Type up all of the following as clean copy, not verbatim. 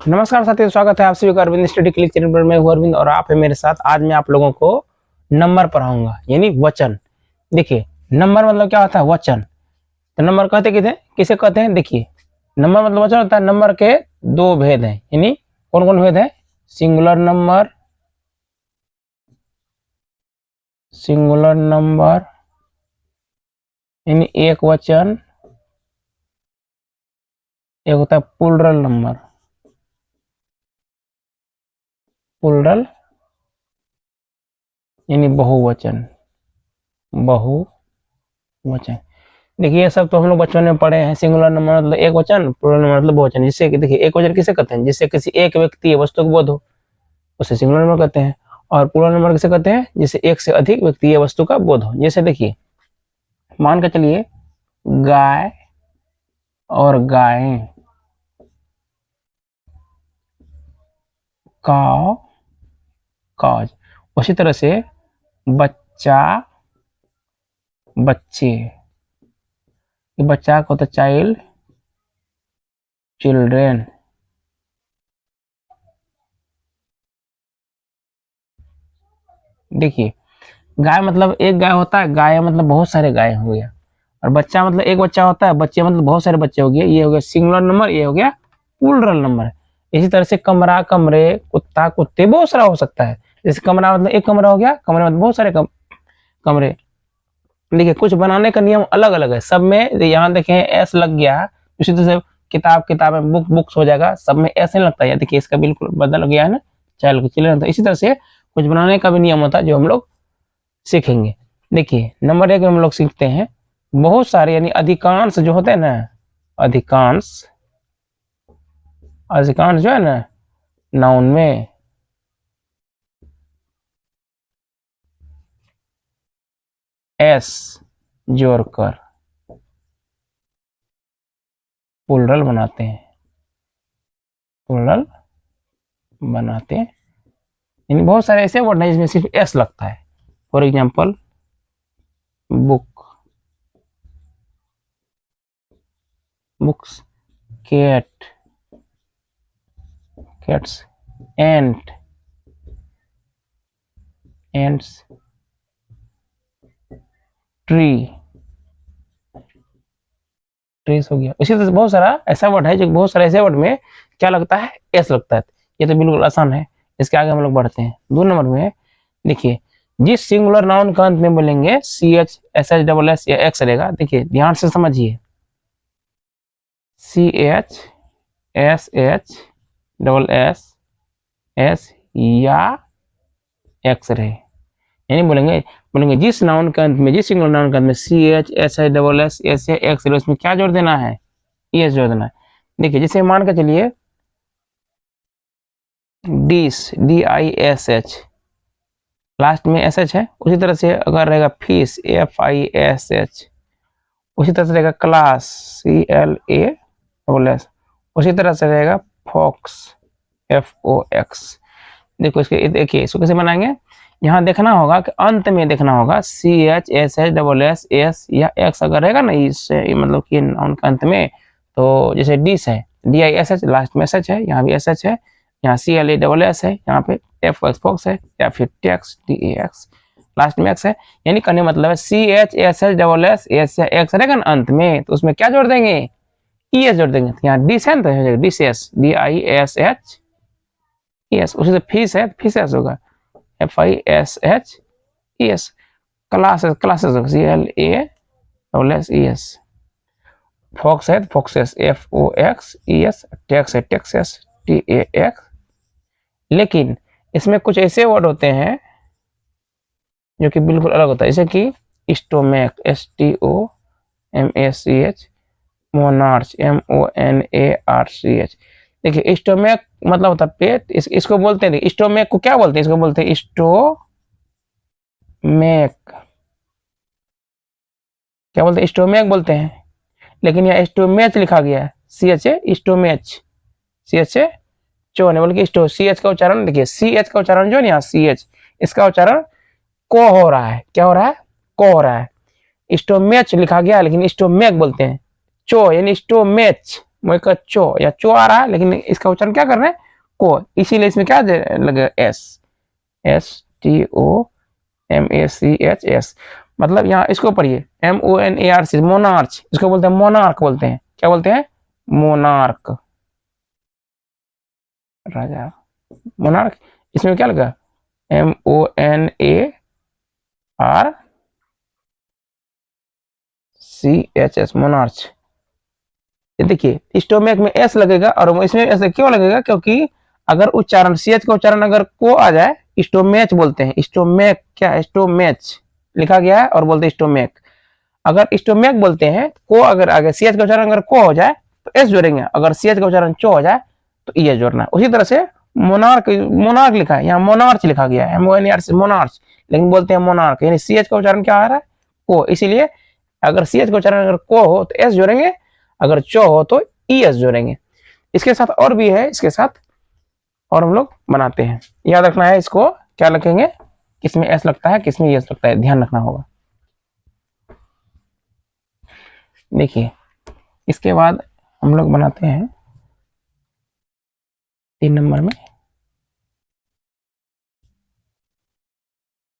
नमस्कार साथियों, स्वागत है आप सभी का अरविंद स्टडी क्लिक चैनल पर। मैं हूं अरविंद और आप है मेरे साथ। आज मैं आप लोगों को नंबर पढ़ाऊंगा, यानी वचन। देखिए, नंबर मतलब क्या होता है? वचन। तो नंबर कहते किसे कहते हैं? देखिए, नंबर मतलब वचन होता है। नंबर के दो भेद हैं, यानी कौन कौन भेद है? सिंगुलर नंबर, सिंगुलर नंबर यानी एक वचन। एक होता है प्लूरल नंबर, प्लूरल यानी बहुवचन, बहुवचन। देखिए, ये सब तो हम लोग बचपन में पढ़े हैं। सिंगुलर नंबर मतलब एक वचन, प्लूरल नंबर मतलब बहुवचन। जिससे कि देखिए, एक वचन किसे कहते हैं? जिससे किसी एक व्यक्ति या वस्तु को बोध हो, उसे सिंगुलर नंबर कहते हैं। और प्लूरल नंबर किसे कहते हैं? जिसे एक से अधिक व्यक्ति या वस्तु का बोध हो। जैसे देखिए, मान के चलिए गाय और गायें, काव, काज। उसी तरह से बच्चा, बच्चे। बच्चा को होता है चाइल्ड, चिल्ड्रेन। देखिए, गाय मतलब एक गाय होता है, गाय मतलब बहुत सारे गाय हो गया। और बच्चा मतलब एक बच्चा होता है, बच्चे मतलब बहुत सारे बच्चे हो गए। ये हो गया सिंगुलर नंबर, ये हो गया प्लूरल नंबर। इसी तरह से कमरा, कमरे, कुत्ता, कुत्ते, बहुत सारा हो सकता है। जैसे कमरा मतलब एक कमरा हो गया, कमरे मतलब बहुत सारे कमरे। देखिए, कुछ बनाने का नियम अलग अलग है सब में। यहाँ देखें एस लग गया, उसी तरह से किताब, किताब में बुक, बुक्स हो जाएगा। सब में ऐसे नहीं लगता है। देखिए, इसका बिल्कुल बदल गया है ना, चिल्ड्रन। इसी तरह से कुछ बनाने का भी नियम होता है जो हम लोग सीखेंगे। देखिए, नंबर एक में हम लोग सीखते हैं बहुत सारे, यानी अधिकांश जो होते हैं ना, अधिकांश, अधिकांश जो है ना, नाउन में एस जोड़कर प्लूरल बनाते हैं, प्लूरल बनाते हैं। यानी बहुत सारे ऐसे वर्ड हैं जिसमें सिर्फ एस लगता है। For example, book, books, cat, cats, ant, ants, tree, trees हो गया। इसी तरह से बहुत सारा ऐसा वर्ड है जो बहुत सारे ऐसे वर्ड में क्या लगता है? एस लगता है। ये तो बिल्कुल आसान है। इसके आगे हम लोग बढ़ते हैं। 2 नंबर में देखिए, जिस सिंगुलर नाउन का अंत में बोलेंगे C H, S H, double S या एक्स रहेगा। देखिए, ध्यान से समझिए, C H, S H, double S, S या एक्स रहे, यानी बोलेंगे बोलेंगे जिस नाउन के अंत में, जिस सिंगुलर नाउन के अंत में C H, S H, double S, S या एक्स रहे, उसमें क्या जोड़ देना है? एस जोड़ देना है। देखिए, जैसे मान के चलिए dish, D I S H, last में एस एच है। उसी तरह से अगर रहेगा fish, F I S H. उसी तरह से रहेगा class, C L A double S. उसी तरह से रहेगा फॉक्स, एफ ओ एक्स। देखो इसके, देखिए इसको कैसे बनाएंगे। यहाँ देखना होगा कि अंत में देखना होगा C H, S H, double S, S या एक्स अगर रहेगा ना, इससे मतलब कि नाउन के अंत में। तो जैसे डिश है, D I S H, last में एस एच है, यहाँ भी एस एच है, यहाँ C L A double S है, यहाँ पे एफ एक्स फॉक्स है, या फिर tax, D A X, last में एक्स है। यानी कहने मतलब है C H, S H, double S, S या एक्स रहेगा ना अंत में, तो उसमें क्या जोड़ देंगे? ई एस जोड़ देंगे। तो यहाँ डिश है तो dish S, D I S H, S. उसी से फिश है, फिश एस होगा, F I S H E S. Classes, classes होगा, C L A double S E S. Fox है, foxes, F O X E S. Tax है, taxes, T A X. लेकिन इसमें कुछ ऐसे वर्ड होते हैं जो कि बिल्कुल अलग होता है, जैसे कि stomach, S T O M A C H, monarch, M O N A R C H. देखिए, स्टोमैक मतलब होता है पेट। इसको बोलते हैं, स्टोमैक को क्या बोलते हैं? इसको बोलते हैं स्टोमैक। क्या बोलते हैं? स्टोमैक बोलते हैं। लेकिन यहाँ स्टोमैच लिखा गया है, C H A, स्टोमैच, C H A चो नहीं, बल्कि स्टो। सी एच का उच्चारण देखिए, सी एच का उच्चारण जो है यहाँ सी एच, इसका उच्चारण को हो रहा है। क्या हो रहा है? को हो रहा है। स्टोमैच लिखा गया लेकिन स्टोमैक बोलते हैं। चो यानी स्टोमैच मोए का चो या चो आ रहा है, लेकिन इसका उच्चारण क्या कर रहे हैं, को, इसीलिए इसमें क्या लगेगा, एस, STOMACHS। मतलब यहाँ इसको पढ़िए, MONARC, मोनार्च, इसको बोलते हैं मोनार्क, बोलते हैं, क्या बोलते हैं, मोनार्क, राजा, मोनार्क। इसमें क्या लगा, MONARCH, मोनार्च। देखिए स्टोमैक में एस लगेगा और इसमें ऐसे क्यों लगेगा, क्योंकि अगर उच्चारण CH का उच्चारण अगर को आ जाए, स्टोमैच बोलते हैं, स्टोमैक क्या है, स्टोमैच लिखा गया है और बोलते हैं स्टोमैक। अगर स्टोमैक बोलते हैं, को अगर आगे CH का उच्चारण अगर को हो जाए तो एस जोड़ेंगे, अगर CH का उच्चारण चो हो जाए तो ई जोड़ना। उसी तरह से मोनार्क, मोनार्क लिखा है, यहाँ मोनार्च लिखा गया है, MONARC मोनार्च, लेकिन बोलते हैं मोनार्क, यानी CH का उच्चारण क्या आ रहा है, को, इसीलिए अगर CH का उच्चारण अगर को हो तो एस जोड़ेंगे, अगर चो हो तो ES जोड़ेंगे। इसके साथ और भी है, इसके साथ और हम लोग बनाते हैं, याद रखना है इसको, क्या लिखेंगे, किसमें एस लगता है, किसमें ES लगता है, ध्यान रखना होगा। देखिए इसके बाद हम लोग बनाते हैं 3 नंबर में,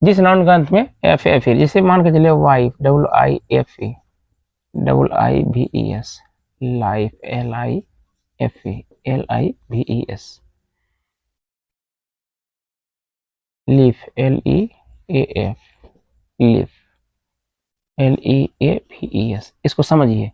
जिस नाउन का अंत में एफ एफ है, जिसे मान के चलिए wife, WIFE, LIVES, life, LIFE, LIVES, leaf, LEAF, leaf, LEAVES। इसको समझिए,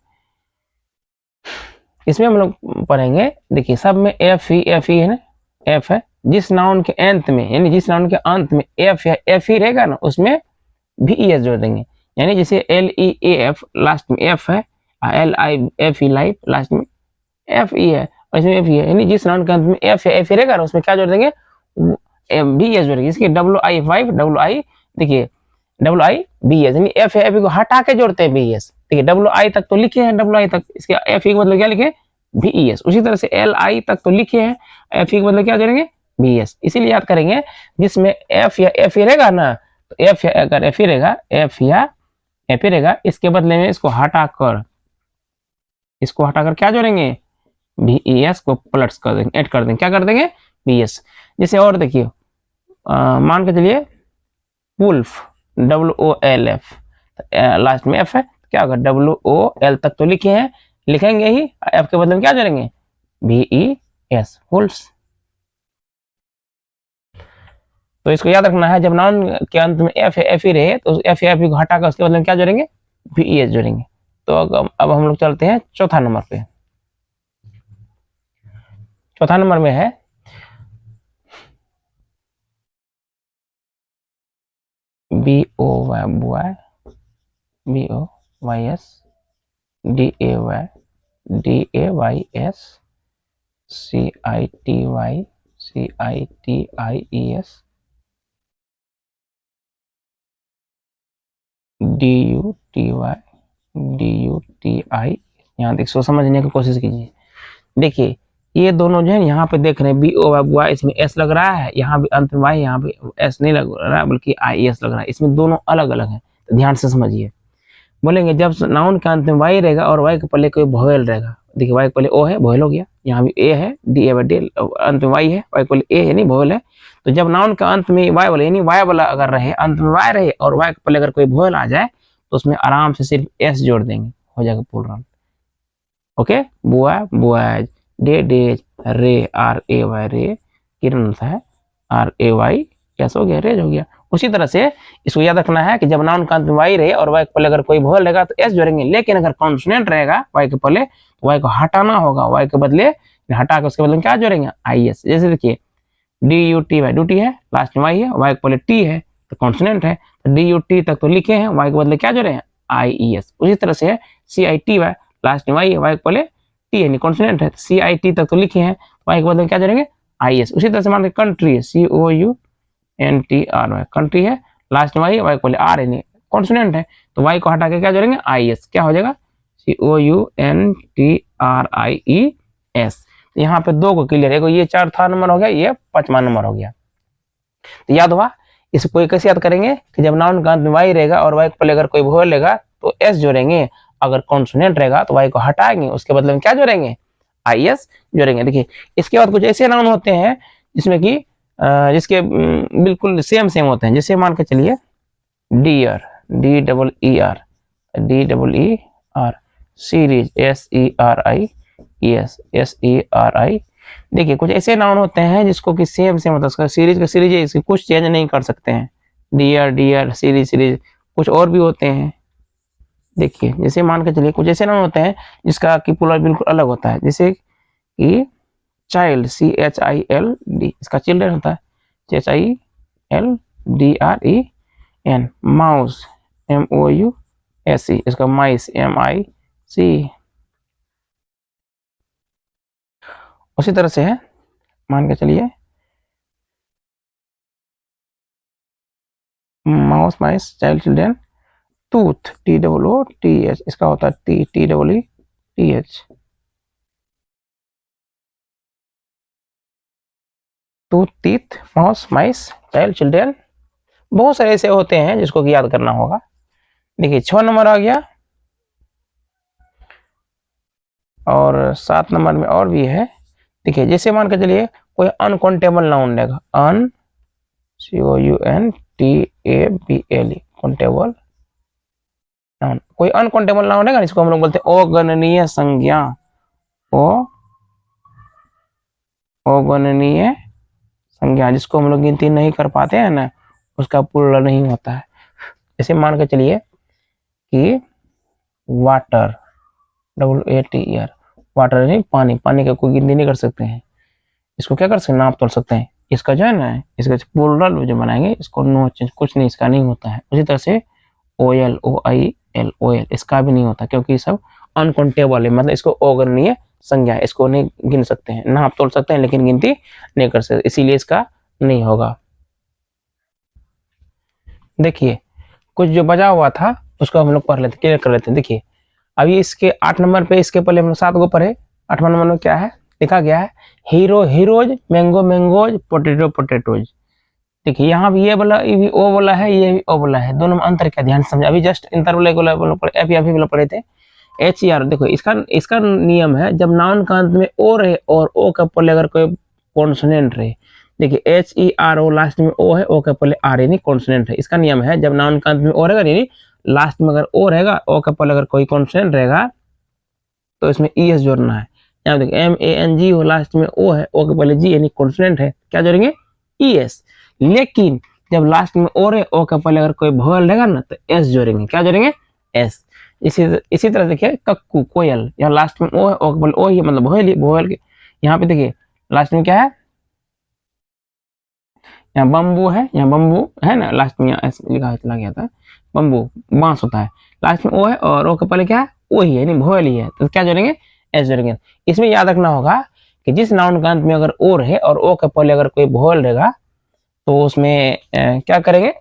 इसमें हम लोग पढ़ेंगे, देखिए सब में एफ ही है ना, एफ है, जिस नाउन के अंत में, यानी जिस नाउन के अंत में एफ है, एफ ही रहेगा ना, उसमें भी ES जोड़ देंगे। यानी जैसे LEAF लास्ट में एफ है, LIFE लाइफ लास्ट में FE है, और इसमें एफ है, यानी जिस नाउन के अंत में एफ है, एफ ही रहेगा ना, उसमें क्या जोड़ देंगे, भी ES जोड़ेंगे। इसके WI5, WI, देखिए WIBS, यानी एफ है, एफ को हटा के जोड़ते हैं BS। देखिए WI तक तो लिखे हैं, WI तक, इसके FE का मतलब क्या लिखे, BES। उसी तरह से LI तक तो लिखे हैं, FE का मतलब क्या जोड़ेंगे, BS। इसीलिए याद करेंगे, जिसमें F या FE रहेगा ना, तो F या अगर FE रहेगा, F या FE रहेगा, इसके बदले में इसको हटाकर क्या जोड़ेंगे, BES को प्लस कर देंगे, ऐड कर देंगे, क्या कर देंगे, BS। जैसे और देखिए, मान के चलिए वुल्फ, WOLF, लास्ट में F है, क्या होगा, WOL तक तो लिखे हैं, लिखेंगे ही, F के बदले में क्या जोड़ेंगे, BES, वुल्फ्स। तो इसको याद रखना है, जब नाउन के अंत में F है, F ही रहे, तो F या FE को हटाकर उसके बदले में क्या जोड़ेंगे, BES जोड़ेंगे। तो अब हम लोग चलते हैं चौथा नंबर पे। चौथा नंबर में है BOY, boy, BOYS, DAY, DAYS, CITY, CITIES, DUTY, DUTI। यहाँ देख, सो समझने की कोशिश कीजिए। देखिए ये दोनों जो है यहाँ पे देख रहे हैं, BOY, इसमें S लग रहा है, यहाँ भी अंत में Y, यहाँ पे S नहीं लग रहा है, बल्कि IES लग रहा है। इसमें दोनों अलग अलग है, तो ध्यान से समझिए। बोलेंगे जब नाउन के अंत में Y रहेगा और Y के पहले कोई वोवेल रहेगा, देखिए Y के पहले O है, वोवेल हो गया, यहाँ भी A है, D अंत में Y है, Y के पहले A यानी वोवेल है। तो जब नाउन के अंत में Y वाला, यानी Y वाला अगर रहे, अंत में Y रहे और Y के पहले अगर कोई वोवेल आ जाए, तो उसमें आराम से सिर्फ S जोड़ देंगे, हो जाएगा प्लूरल। ओके, बुआ, बुआज, डे, डेज, रे, RAY, रे, किरण होता है, RAY, कैसे हो गया, रेज हो गया। उसी तरह से इसको याद रखना है कि जब नाउन का अंत में Y रहे और Y के पहले अगर कोई वोवेल रहेगा तो S जोड़ेंगे, लेकिन अगर कॉन्सोनेंट रहेगा Y के पहले तो Y को हटाना होगा, Y के बदले हटा के उसके बदले क्या जोड़ेंगे, IS। जैसे देखिए DUTY, ड्यूटी है, लास्ट में Y है, Y के पहले T है तो कॉन्सोनेंट है, तो DUT तक तो लिखे हैं, Y के बदले क्या जोड़े हैं, IES। उसी तरह से CITY, लास्ट में Y है, Y के पहले T है, कॉन्सोनेंट है, तो CIT तक तो लिखे हैं, Y के बदले क्या जोड़ेंगे, IS। उसी तरह से मान कंट्री है, COUNTRY, कंट्री है, लास्ट में Y है, Y के पहले R है, कॉन्सोनेंट है, तो Y को हटा के क्या जोड़ेंगे, IS, क्या हो जाएगा, COUNTRIES। यहाँ पे दो को क्लियर है, ये चौथा नंबर हो गया, ये पांचवा नंबर हो गया। तो याद हुआ, इसको कैसे याद करेंगे कि जब नाउन का अंत में Y रहेगा और Y के पहले अगर कोई वोवेल रहेगा तो S जोड़ेंगे, अगर कॉन्सोनेंट रहेगा तो Y को हटाएंगे, उसके बदले में क्या जोड़ेंगे, IS जोड़ेंगे। देखिए इसके बाद कुछ ऐसे नाउन होते हैं जिसमें कि जिसके बिल्कुल सेम होते हैं। जैसे मान के चलिए deer, DEER, DEER, series, SERIES, देखिए कुछ ऐसे नाउन होते हैं जिसको कि सेम होता है। उसका सीरीज का सीरीज है, इसकी कुछ चेंज नहीं कर सकते हैं। डियर, सीरीज, कुछ और भी होते हैं। देखिए जैसे मान के चलिए कुछ ऐसे नाउन होते हैं जिसका कि प्लूरल बिल्कुल अलग होता है। जैसे कि चाइल्ड, CHILD, इसका चिल्ड्रन होता है CHILDREN। माउस, MOUSE, इसका माइस, MIC। उसी तरह से है, मान के चलिए माउस, माइस, चाइल्ड, चिल्ड्रन। टूथ, TOOTH, इसका होता है TEETH। टूथ, टीथ, माउस, माइस, चाइल्ड, चिल्ड्रन। बहुत सारे ऐसे होते हैं जिसको कि याद करना होगा। देखिए 6 नंबर आ गया, और 7 नंबर में और भी है। देखिए जैसे मान के चलिए कोई अनकाउंटेबल नाउन रहेगा, COUNTABLE, काउंटेबल नाउन। कोई अनकाउंटेबल नाउन रहेगा इसको हम लोग बोलते हैं अगणनीय संज्ञा। अगणनीय संज्ञा, जिसको हम लोग गिनती नहीं कर पाते हैं ना, उसका प्लूरल नहीं होता है। जैसे मान के चलिए कि वाटर, WATER, वाटर नहीं, पानी, पानी का कोई गिनती नहीं कर सकते हैं। इसको क्या कर सकते हैं, नाप तोल सकते हैं। इसका जो है ना, इसका प्लूरल जो बनाएंगे इसको नो चेंज, कुछ नहीं इसका नहीं होता है। उसी तरह से OL, OIL, इसका भी नहीं होता, क्योंकि सब अनकाउंटेबल है, मतलब इसको अगणनीय संज्ञा है, इसको नहीं गिन सकते हैं। नाप तोल सकते हैं लेकिन गिनती नहीं कर सकते, इसीलिए इसका नहीं होगा। देखिए कुछ जो बजा हुआ था उसको हम लोग पढ़ लेते, क्लियर कर लेते हैं। देखिए अभी इसके 8 नंबर पे, इसके पहले हम लोग 7 को पढ़े। 8वां नंबर में क्या है लिखा गया है, hero, heroes, mango, mangoes, potato, potatoes. देखिए यहाँ भी ये बोला, ये भी ओ बोला है, ये भी ओ बोला है, दोनों में अंतर क्या, ध्यान से समझा। अभी जस्ट इंटर वाला पढ़े थे। HER, देखो इसका नियम है, जब नाउन का अंत में ओ रहे और ओ के पहले अगर कोई कॉन्सोनेंट रहे। देखिए HERO लास्ट में ओ है, ओ के पहले आर यानी कॉन्सोनेंट है। इसका नियम है जब नाउन का अंत में ओ रहेगा यानी लास्ट में अगर ओ रहेगा, ओ के पहले अगर कोई कॉन्सोनेंट रहेगा तो इसमें ES जोड़ना है। यहाँ देखिए MANG हो, लास्ट में ओ है, ओ के पहले जी यानी कॉन्सोनेंट है, क्या जोड़ेंगे, ES। लेकिन जब लास्ट में ओ रहे, ओ के पहले अगर कोई वोवेल रहेगा ना तो S जोड़ेंगे, क्या जोड़ेंगे, S। इसी तरह देखिए कक्कू, कोयल, यहाँ लास्ट में ओ है, ओ के पहले ओ ही मतलब वोवेल के। यहाँ पे देखिए लास्ट में क्या है, यहाँ बम्बू है, यहाँ बम्बू है ना, लास्ट में ऐसे लिखा चला गया था, बम्बू बांस होता है, लास्ट में ओ है और ओ के पहले क्या है, ओ ही है यानी वोवेल ही है, तो क्या जोड़ेंगे, एस जोड़ेंगे। इसमें याद रखना होगा कि जिस नाउन का अंत में अगर ओ रहे और ओ के पहले अगर कोई वोवेल रहेगा तो उसमें क्या करेंगे,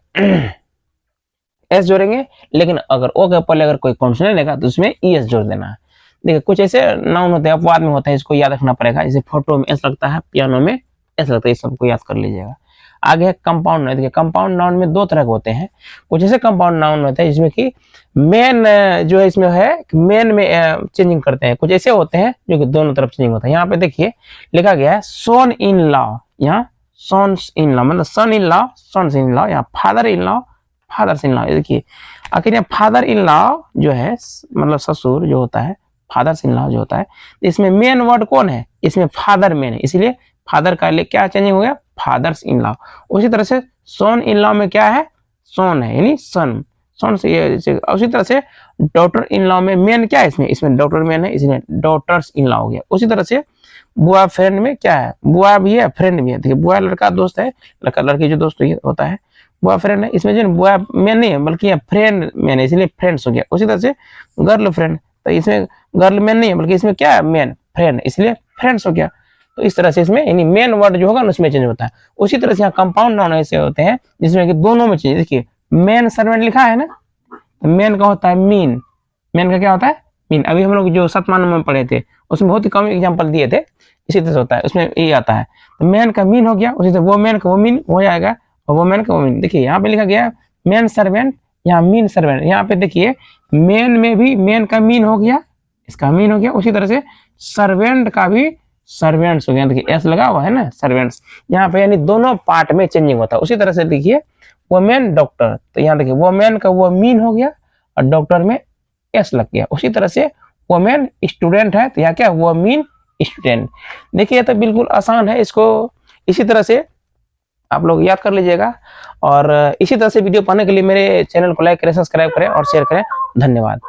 एस जोड़ेंगे। लेकिन अगर ओ के पहले अगर कोई कॉन्सोनेंट रहेगा तो उसमें ES जोड़ देना है। देखिए कुछ ऐसे नाउन होते हैं, अपवाद में होता है, इसको याद रखना पड़ेगा। जैसे फोटो में S लगता है, पियानो में S लगता है, इस सबको याद कर लीजिएगा। आगे है कंपाउंड नाउन। देखिए कंपाउंड नाउन में 2 तरह के होते हैं। कुछ ऐसे कंपाउंड नाउन होते हैं जिसमें कि मेन जो है इसमें है मेन में चेंजिंग करते हैं। कुछ ऐसे होते हैं जो कि दोनों तरफ चेंजिंग होता है। यहाँ पे देखिए लिखा गया है सन इन लॉ, यहाँ सन्स इन लॉ मतलब son in law, sons in law, यहाँ father in law, fathers in law. देखिए आखिर यहाँ फादर इन लॉ जो है मतलब ससुर जो होता है, फादर्स इन लॉ जो होता है, इसमें मेन वर्ड कौन है, इसमें फादर मेन है, इसलिए फादर का लिए क्या चेंजिंग हो गया, फादर्स इन लॉ। उसी तरह से सन इन लॉ में क्या है, सन है यानी सन, सन से ये। उसी तरह से डॉटर इन लॉ में मेन क्या है, इसमें डॉटर मेन है, इसलिए डॉटर्स इन लॉ हो गया। उसी तरह से बुआ फ्रेंड में क्या है, बुआ भी है फ्रेंड भी है। देखिए बुआ लड़का दोस्त है, लड़का लड़की जो दोस्त होता है, बुआ फ्रेंड है। इसमें जो बुआ मेन नहीं है बल्कि यहाँ फ्रेंड मेन है, इसलिए फ्रेंड्स हो गया। उसी तरह से गर्ल फ्रेंड, तो इसमें गर्ल मेन नहीं है बल्कि इसमें क्या है, मेन फ्रेंड, इसलिए फ्रेंड्स हो गया। तो इस तरह से इसमें यानी मेन वर्ड जो होगा उसमें चेंज होता है। उसी तरह से यहाँ कंपाउंड नाउन ऐसे होते हैं जिसमें कि दोनों में चेंज। देखिए मेन सर्वेंट लिखा है ना, तो मेन का होता है मीन, मेन का क्या होता है, मीन। अभी हम लोग जो 7वां नंबर में पढ़े थे उसमें बहुत ही कम एग्जाम्पल दिए थे, इसी तरह से होता है, उसमें ये आता है। तो मेन का मीन हो गया, उसी तरह वो मेन का वो मीन हो जाएगा, और वो मेन का वो मीन। देखिए यहाँ पे लिखा गया मेन सर्वेंट, यहाँ मीन सर्वेंट। यहाँ पे देखिए मेन में भी मेन का मीन हो गया, इसका मीन हो गया। उसी तरह से सर्वेंट का भी सर्वेंट्स हो गया, देखिए एस लगा हुआ है ना, सर्वेंट्स यहाँ पे, यानी दोनों पार्ट में चेंजिंग होता है। उसी तरह से लिखिए वोमेन डॉक्टर, तो यहाँ देखिए वोमेन का वो मीन हो गया और डॉक्टर में एस लग गया। उसी तरह से वोमेन स्टूडेंट है, तो यहाँ क्या वो मीन स्टूडेंट। देखिए तो बिल्कुल आसान है, इसको इसी तरह से आप लोग याद कर लीजिएगा। और इसी तरह से वीडियो पाने के लिए मेरे चैनल को लाइक करें, सब्सक्राइब करें और शेयर करें। धन्यवाद।